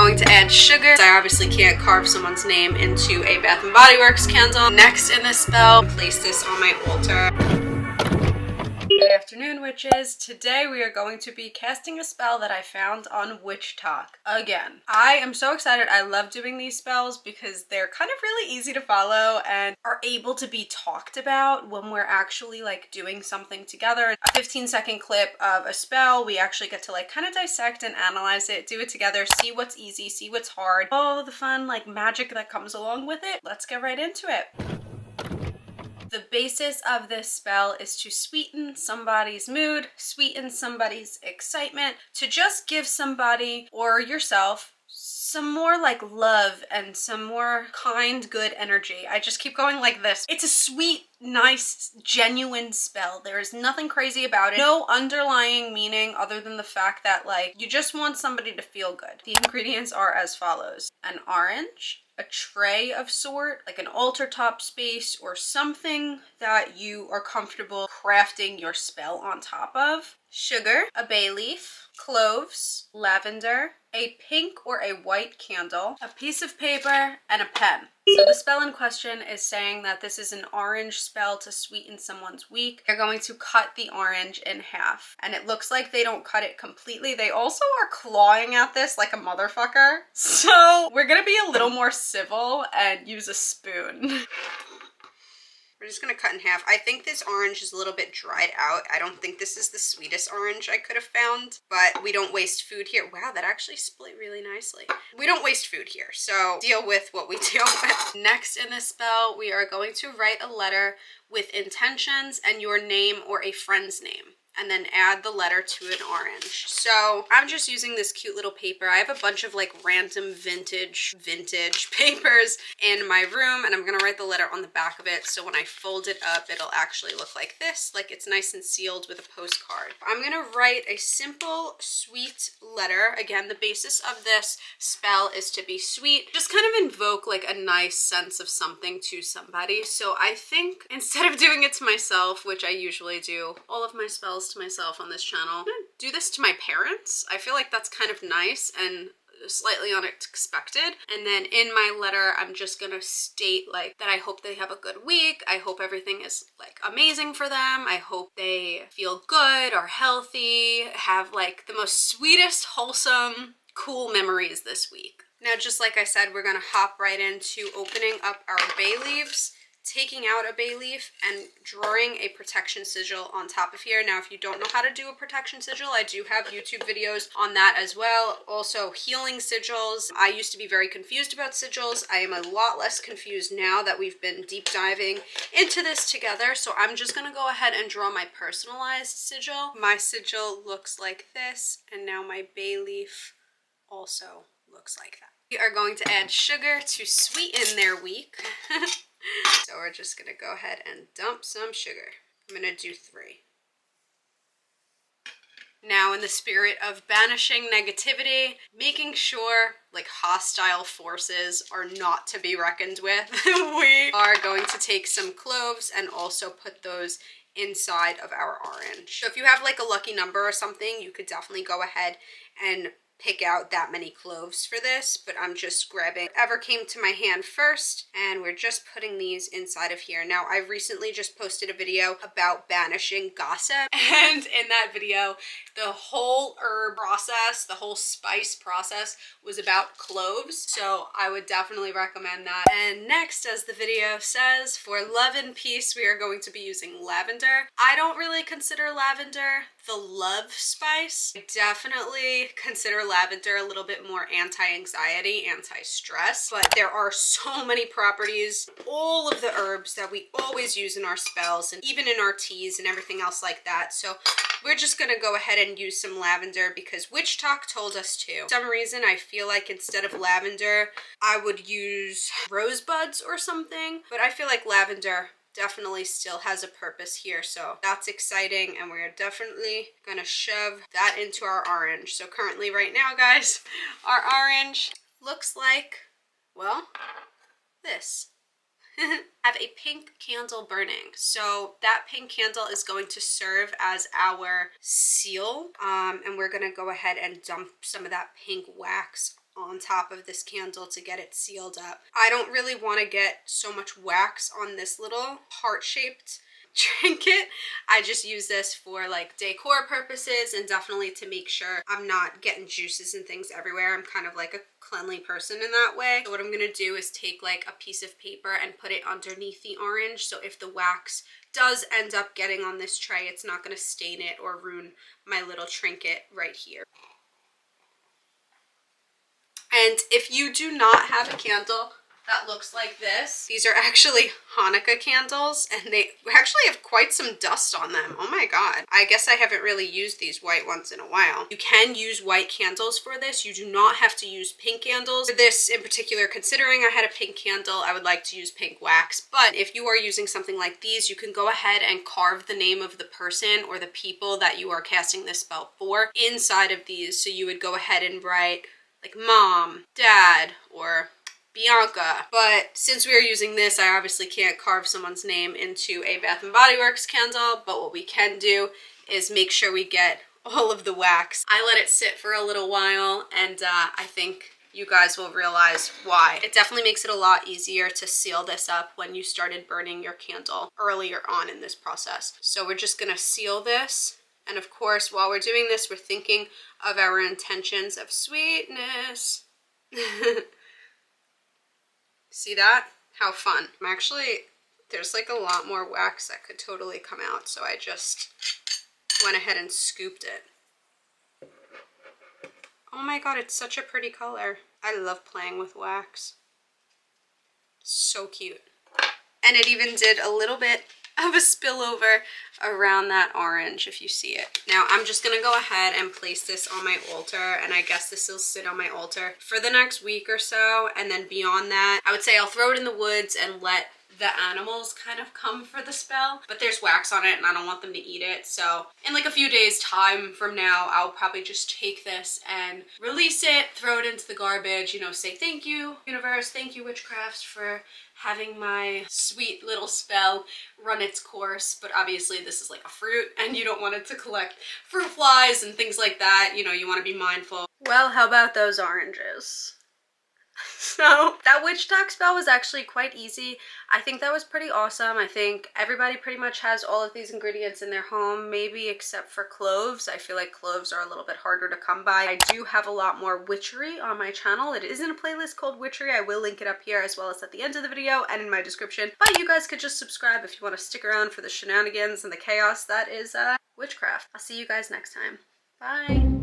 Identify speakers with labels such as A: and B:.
A: going to add sugar. I obviously can't carve someone's name into a Bath & Body Works candle. Next in this spell, place this on my altar. Good afternoon, witches. Today we are going to be casting a spell that I found on Witchtok. Again, I am so excited. I love doing these spells because they're kind of really easy to follow and are able to be talked about when we're actually like doing something together. A 15-second clip of a spell, we actually get to like kind of dissect and analyze it, do it together, see what's easy, see what's hard, all the fun like magic that comes along with it. Let's get right into it. The basis of this spell is to sweeten somebody's mood, sweeten somebody's excitement, to just give somebody or yourself some more like love and some more kind, good energy. I just keep going like this. It's a sweet, nice, genuine spell. There is nothing crazy about it. No underlying meaning other than the fact that like you just want somebody to feel good. The ingredients are as follows: an orange, a tray of sort, like an altar top space or something that you are comfortable crafting your spell on top of, sugar, a bay leaf, cloves, lavender, a pink or a white candle, a piece of paper, and a pen. So the spell in question is saying that this is an orange spell to sweeten someone's week. They're going to cut the orange in half, and it looks like they don't cut it completely. They also are clawing at this like a motherfucker. So we're gonna be a little more civil and use a spoon. We're just gonna cut in half. I think this orange is a little bit dried out. I don't think this is the sweetest orange I could have found, but we don't waste food here. Wow, that actually split really nicely. We don't waste food here, so deal with what we deal with. Next in this spell, we are going to write a letter with intentions and your name or a friend's name, and then add the letter to an orange. So I'm just using this cute little paper. I have a bunch of like random vintage papers in my room, and I'm gonna write the letter on the back of it. So when I fold it up, it'll actually look like this, like it's nice and sealed with a postcard. I'm gonna write a simple, sweet letter. Again, the basis of this spell is to be sweet. Just kind of invoke like a nice sense of something to somebody. So I think instead of doing it to myself, which I usually do all of my spells to myself on this channel, I'm gonna do this to my parents. I feel like that's kind of nice and slightly unexpected. And then in my letter, I'm just gonna state like that I hope they have a good week. I hope everything is like amazing for them. I hope they feel good, are healthy, have like the most sweetest, wholesome, cool memories this week. Now, just like I said, we're gonna hop right into opening up our bay leaves, taking out a bay leaf and drawing a protection sigil on top of here. Now, if you don't know how to do a protection sigil, I do have YouTube videos on that as well. Also, healing sigils. I used to be very confused about sigils. I am a lot less confused now that we've been deep diving into this together. So I'm just gonna go ahead and draw my personalized sigil. My sigil looks like this, and now my bay leaf also looks like that. We are going to add sugar to sweeten their week. So we're just gonna go ahead and dump some sugar. I'm gonna do 3. Now, in the spirit of banishing negativity, making sure like hostile forces are not to be reckoned with, we are going to take some cloves and also put those inside of our orange. So if you have like a lucky number or something, you could definitely go ahead and pick out that many cloves for this, but I'm just grabbing whatever came to my hand first, and we're just putting these inside of here. Now, I recently just posted a video about banishing gossip, and in that video, the whole herb process, the whole spice process was about cloves, so I would definitely recommend that. And next, as the video says, for love and peace, we are going to be using lavender. I don't really consider lavender the love spice. I definitely consider lavender a little bit more anti-anxiety, anti-stress, but there are so many properties, all of the herbs that we always use in our spells and even in our teas and everything else like that. So we're just gonna go ahead and use some lavender because Witchtok told us to. For some reason, I feel like instead of lavender, I would use rosebuds or something, but I feel like lavender definitely still has a purpose here, so that's exciting, and we're definitely gonna shove that into our orange. So currently right now, guys, our orange looks like, well, this. Have a pink candle burning, so that pink candle is going to serve as our seal, and we're gonna go ahead and dump some of that pink wax on top of this candle to get it sealed up. I don't really want to get so much wax on this little heart-shaped trinket. I just use this for like decor purposes and definitely to make sure I'm not getting juices and things everywhere. I'm kind of like a cleanly person in that way. So what I'm gonna do is take like a piece of paper and put it underneath the orange, so if the wax does end up getting on this tray, it's not gonna stain it or ruin my little trinket right here. And if you do not have a candle that looks like this, these are actually Hanukkah candles, and they actually have quite some dust on them. Oh my god. I guess I haven't really used these white ones in a while. You can use white candles for this. You do not have to use pink candles. For this in particular, considering I had a pink candle, I would like to use pink wax. But if you are using something like these, you can go ahead and carve the name of the person or the people that you are casting this spell for inside of these. So you would go ahead and write like mom, dad, or Bianca. But since we are using this, I obviously can't carve someone's name into a Bath & Body Works candle, but what we can do is make sure we get all of the wax. I let it sit for a little while, and I think you guys will realize why. It definitely makes it a lot easier to seal this up when you started burning your candle earlier on in this process. So we're just gonna seal this. And of course, while we're doing this, we're thinking of our intentions of sweetness. See that? How fun. There's like a lot more wax that could totally come out, so I just went ahead and scooped it. Oh my god, it's such a pretty color. I love playing with wax. So cute. And it even did a little bit of a spillover around that orange, if you see it. Now I'm just gonna go ahead and place this on my altar, and I guess this will sit on my altar for the next week or so, and then beyond that, I would say I'll throw it in the woods and let the animals kind of come for the spell, but there's wax on it and I don't want them to eat it. So in like a few days time from now, I'll probably just take this and release it, throw it into the garbage, you know, say thank you universe, thank you witchcraft for having my sweet little spell run its course. But obviously this is like a fruit and you don't want it to collect fruit flies and things like that. You know, you want to be mindful. Well, how about those oranges? So that Witchtok spell was actually quite easy. I think that was pretty awesome. I think everybody pretty much has all of these ingredients in their home, maybe except for cloves. I feel like cloves are a little bit harder to come by. I do have a lot more witchery on my channel. It is in a playlist called Witchery. I will link it up here as well as at the end of the video and in my description. But you guys could just subscribe if you want to stick around for the shenanigans and the chaos that is witchcraft. I'll see you guys next time. Bye!